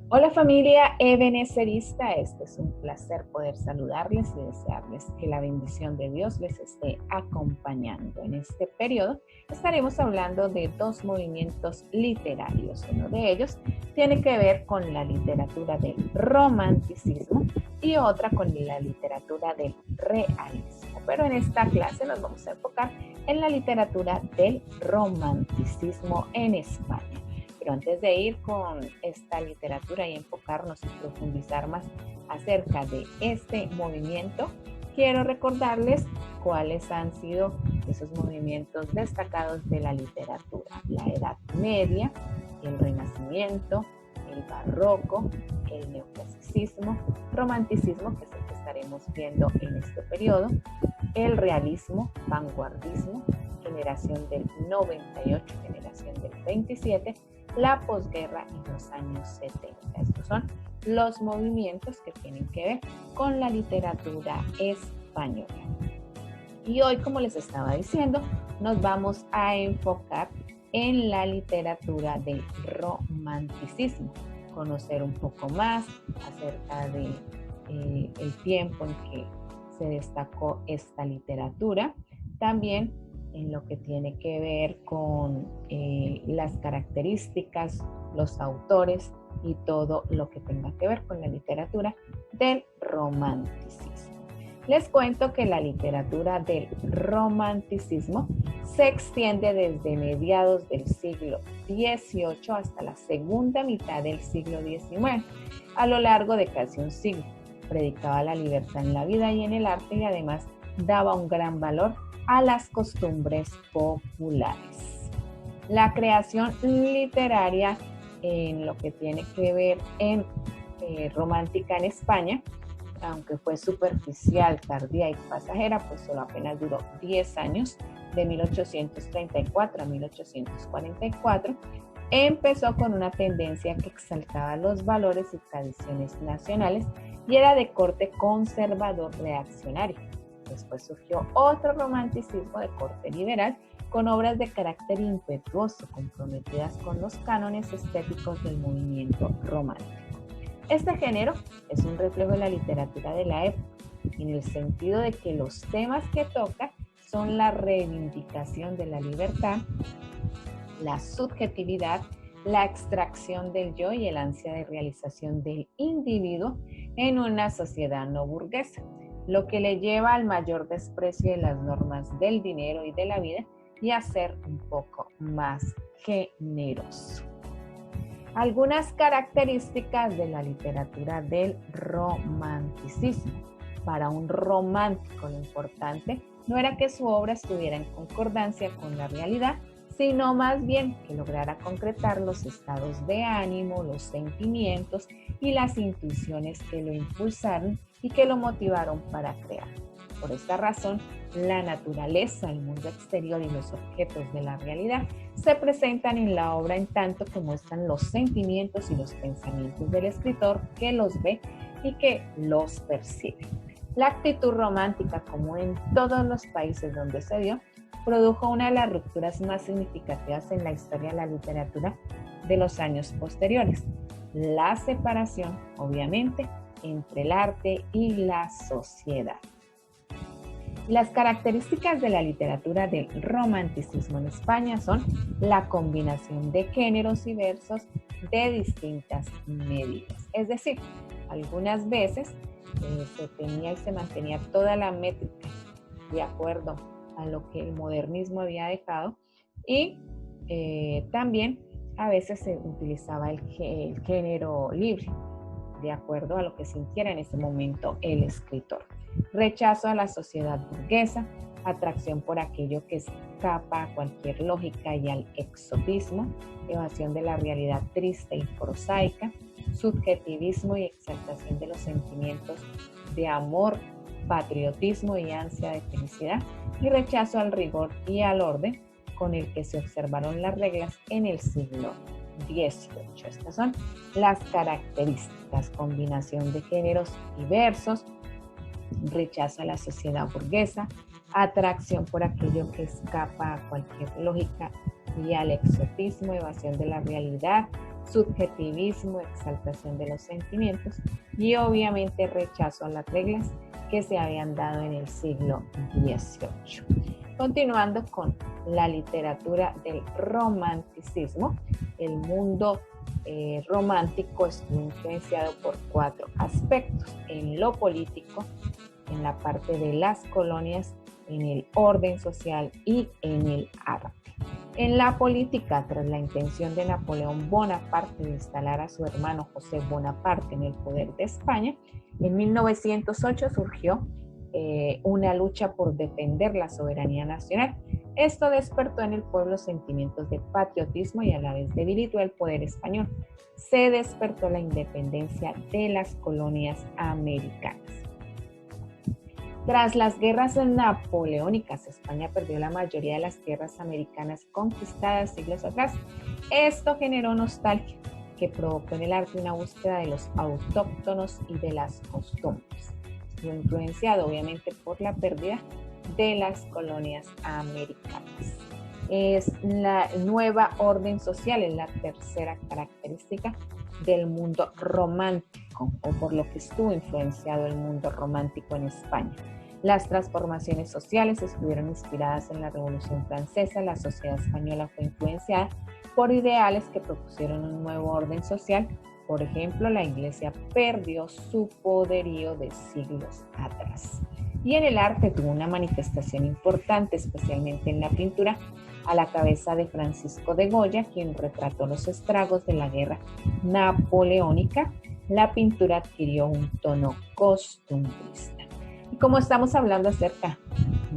Hola familia ebenecerista, es un placer poder saludarles y desearles que la bendición de Dios les esté acompañando. En este periodo estaremos hablando de dos movimientos literarios. Uno de ellos tiene que ver con la literatura del romanticismo y otra con la literatura del realismo. Pero en esta clase nos vamos a enfocar en la literatura del romanticismo en España. Pero antes de ir con esta literatura y enfocarnos y profundizar más acerca de este movimiento, quiero recordarles cuáles han sido esos movimientos destacados de la literatura: la Edad Media, el Renacimiento, el Barroco, el Neoclasicismo, Romanticismo, que es el que estaremos viendo en este periodo, el Realismo, Vanguardismo, Generación del 98, Generación del 27, la posguerra y los años 70. Estos son los movimientos que tienen que ver con la literatura española. Y hoy, como les estaba diciendo, nos vamos a enfocar en la literatura del romanticismo, conocer un poco más acerca de el tiempo en que se destacó esta literatura, también en lo que tiene que ver con las características, los autores y todo lo que tenga que ver con la literatura del romanticismo. Les cuento que la literatura del romanticismo se extiende desde mediados del siglo XVIII hasta la segunda mitad del siglo XIX, a lo largo de casi un siglo. Predicaba la libertad en la vida y en el arte y además daba un gran valor a las costumbres populares. La creación literaria en lo que tiene que ver en romántica en España, aunque fue superficial, tardía y pasajera, pues solo apenas duró 10 años, de 1834 a 1844, empezó con una tendencia que exaltaba los valores y tradiciones nacionales y era de corte conservador reaccionario. Después surgió otro romanticismo de corte liberal, con obras de carácter impetuoso, comprometidas con los cánones estéticos del movimiento romántico. Este género es un reflejo de la literatura de la época, en el sentido de que los temas que toca son la reivindicación de la libertad, la subjetividad, la extracción del yo y el ansia de realización del individuo en una sociedad no burguesa, lo que le lleva al mayor desprecio de las normas del dinero y de la vida y a ser un poco más generoso. Algunas características de la literatura del romanticismo. Para un romántico, lo importante no era que su obra estuviera en concordancia con la realidad, sino más bien que lograra concretar los estados de ánimo, los sentimientos y las intuiciones que lo impulsaron y que lo motivaron para crear. Por esta razón, la naturaleza, el mundo exterior y los objetos de la realidad se presentan en la obra en tanto que muestran los sentimientos y los pensamientos del escritor que los ve y que los percibe. La actitud romántica, como en todos los países donde se dio, produjo una de las rupturas más significativas en la historia de la literatura de los años posteriores: la separación, obviamente, entre el arte y la sociedad. Las características de la literatura del romanticismo en España son la combinación de géneros y versos de distintas medidas. Es decir, algunas veces se tenía y se mantenía toda la métrica de acuerdo a lo que el modernismo había dejado, y también a veces se utilizaba el género libre de acuerdo a lo que sintiera en ese momento el escritor. Rechazo a la sociedad burguesa, atracción por aquello que escapa a cualquier lógica y al exotismo, evasión de la realidad triste y prosaica, subjetivismo y exaltación de los sentimientos de amor, patriotismo y ansia de felicidad, y rechazo al rigor y al orden con el que se observaron las reglas en el siglo XVIII. Estas son las características: combinación de géneros y versos, rechazo a la sociedad burguesa, atracción por aquello que escapa a cualquier lógica y al exotismo, evasión de la realidad subjetivismo, exaltación de los sentimientos y obviamente rechazo a las reglas que se habían dado en el siglo XVIII. Continuando con la literatura del romanticismo, el mundo romántico estuvo influenciado por 4 aspectos: en lo político, en la parte de las colonias, en el orden social y en el arte. En la política, tras la intención de Napoleón Bonaparte de instalar a su hermano José Bonaparte en el poder de España, en 1908 surgió una lucha por defender la soberanía nacional. Esto despertó en el pueblo sentimientos de patriotismo y a la vez debilitó el poder español. Se despertó la independencia de las colonias americanas. Tras las guerras napoleónicas, España perdió la mayoría de las tierras americanas conquistadas siglos atrás. Esto generó nostalgia, que provocó en el arte una búsqueda de los autóctonos y de las costumbres. Estuvo influenciado obviamente por la pérdida de las colonias americanas. Es la nueva orden social, es la tercera característica del mundo romántico, o por lo que estuvo influenciado el mundo romántico en España. Las transformaciones sociales estuvieron inspiradas en la Revolución Francesa. La sociedad española fue influenciada por ideales que propusieron un nuevo orden social. Por ejemplo, la Iglesia perdió su poderío de siglos atrás. Y en el arte tuvo una manifestación importante, especialmente en la pintura, a la cabeza de Francisco de Goya, quien retrató los estragos de la guerra napoleónica. La pintura adquirió un tono costumbrista. Y como estamos hablando acerca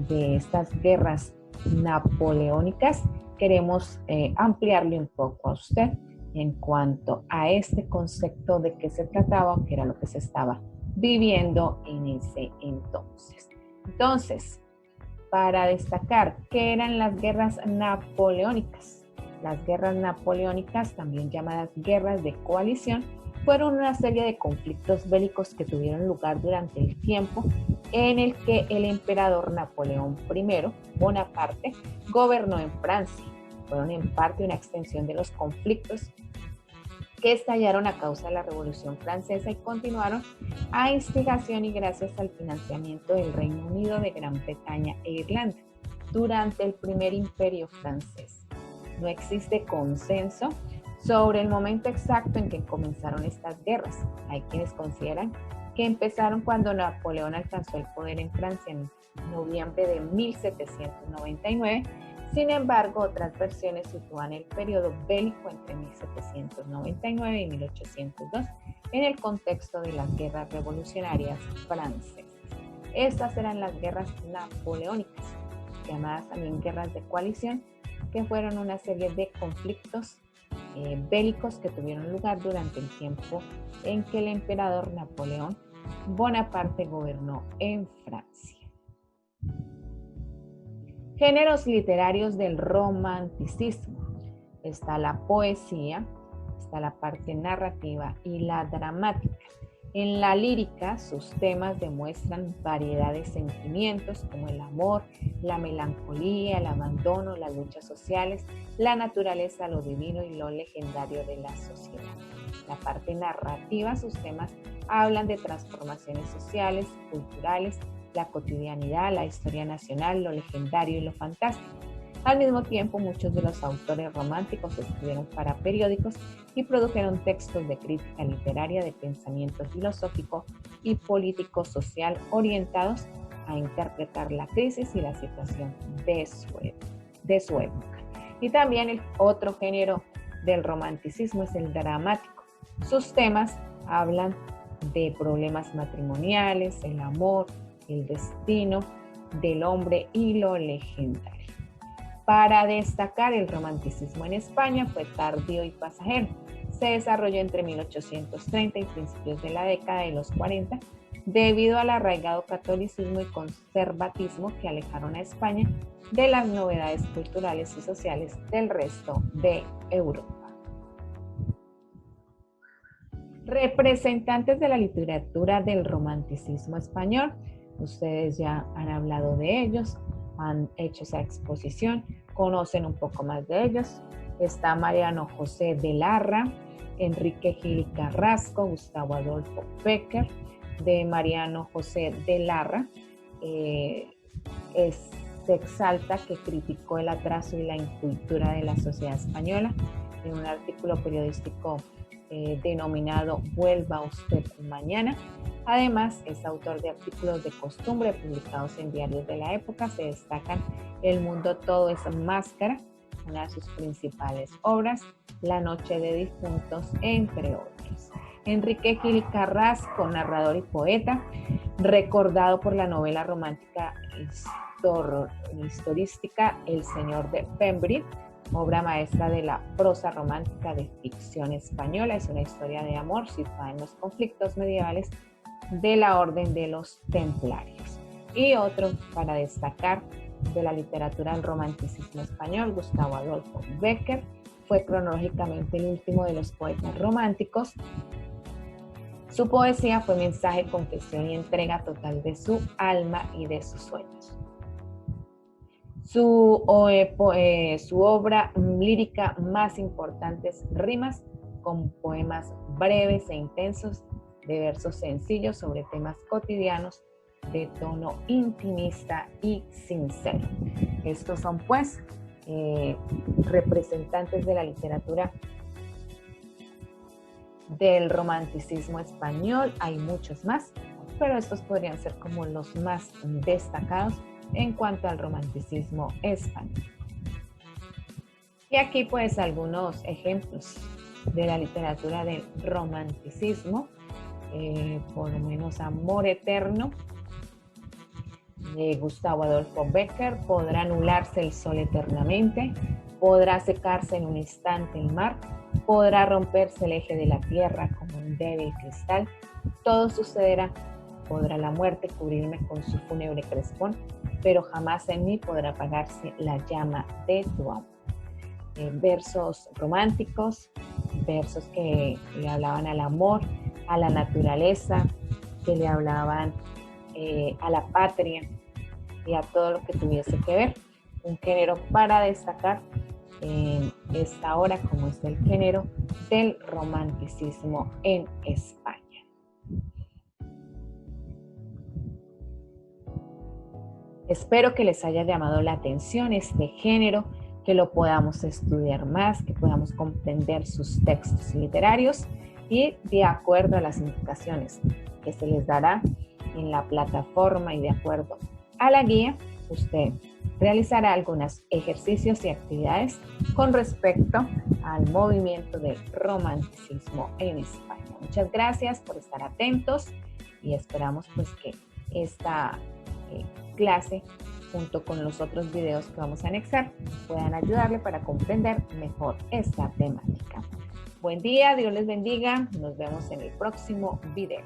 de estas guerras napoleónicas, queremos ampliarle un poco a usted en cuanto a este concepto de qué se trataba o qué era lo que se estaba viviendo en ese entonces. Entonces, para destacar qué eran las guerras napoleónicas. Las guerras napoleónicas, también llamadas guerras de coalición, fueron una serie de conflictos bélicos que tuvieron lugar durante el tiempo en el que el emperador Napoleón I Bonaparte gobernó en Francia. Fueron en parte una extensión de los conflictos que estallaron a causa de la Revolución Francesa y continuaron a instigación y gracias al financiamiento del Reino Unido, de Gran Bretaña e Irlanda durante el primer imperio francés. No existe consenso sobre el momento exacto en que comenzaron estas guerras. Hay quienes consideran que empezaron cuando Napoleón alcanzó el poder en Francia en noviembre de 1799. Sin embargo, otras versiones sitúan el periodo bélico entre 1799 y 1802 en el contexto de las guerras revolucionarias francesas. Estas eran las guerras napoleónicas, llamadas también guerras de coalición, que fueron una serie de conflictos bélicos que tuvieron lugar durante el tiempo en que el emperador Napoleón Bonaparte gobernó en Francia. Géneros literarios del romanticismo. Está la poesía, está la parte narrativa y la dramática. En la lírica, sus temas demuestran variedad de sentimientos como el amor, la melancolía, el abandono, las luchas sociales, la naturaleza, lo divino y lo legendario de la sociedad. La parte narrativa, sus temas hablan de transformaciones sociales, culturales, la cotidianidad, la historia nacional, lo legendario y lo fantástico. Al mismo tiempo, muchos de los autores románticos escribieron para periódicos y produjeron textos de crítica literaria, de pensamiento filosófico y político-social orientados a interpretar la crisis y la situación de su época. Y también el otro género del romanticismo es el dramático. Sus temas hablan de problemas matrimoniales, el amor, el destino del hombre y lo legendario. Para destacar, el romanticismo en España fue tardío y pasajero. Se desarrolló entre 1830 y principios de la década de los 40 debido al arraigado catolicismo y conservatismo que alejaron a España de las novedades culturales y sociales del resto de Europa. Representantes de la literatura del romanticismo español. Ustedes ya han hablado de ellos, han hecho esa exposición, conocen un poco más de ellos. Está Mariano José de Larra, Enrique Gil Carrasco, Gustavo Adolfo Bécquer, de Mariano José de Larra. Se exalta que criticó el atraso y la incultura de la sociedad española en un artículo periodístico denominado Vuelva usted mañana. Además, es autor de artículos de costumbre publicados en diarios de la época. Se destacan El mundo todo es máscara, una de sus principales obras, La noche de difuntos, entre otros. Enrique Gil Carrasco, narrador y poeta, recordado por la novela romántica historística El señor de Pembrey, obra maestra de la prosa romántica de ficción española. Es una historia de amor situada en los conflictos medievales de la Orden de los Templarios. Y otro para destacar de la literatura del romanticismo español, Gustavo Adolfo Bécquer, fue cronológicamente el último de los poetas románticos. Su poesía fue mensaje, confesión y entrega total de su alma y de sus sueños. Su obra lírica más importante es Rimas, con poemas breves e intensos, de versos sencillos sobre temas cotidianos, de tono intimista y sincero. Estos son pues representantes de la literatura del romanticismo español. Hay muchos más, pero estos podrían ser como los más destacados en cuanto al romanticismo español. Y aquí pues algunos ejemplos de la literatura del romanticismo, por lo menos Amor eterno, de Gustavo Adolfo Bécquer, podrá anularse el sol eternamente, podrá secarse en un instante el mar, podrá romperse el eje de la tierra como un débil cristal, todo sucederá, podrá la muerte cubrirme con su fúnebre crespón, pero jamás en mí podrá apagarse la llama de tu amor. Versos románticos, versos que le hablaban al amor, a la naturaleza, que le hablaban a la patria y a todo lo que tuviese que ver. Un género para destacar en esta hora, como es el género del romanticismo en España. Espero que les haya llamado la atención este género, que lo podamos estudiar más, que podamos comprender sus textos literarios y de acuerdo a las indicaciones que se les dará en la plataforma y de acuerdo a la guía, usted realizará algunos ejercicios y actividades con respecto al movimiento del romanticismo en España. Muchas gracias por estar atentos y esperamos pues que esta clase junto con los otros videos que vamos a anexar puedan ayudarle para comprender mejor esta temática. Buen día, Dios les bendiga, nos vemos en el próximo video.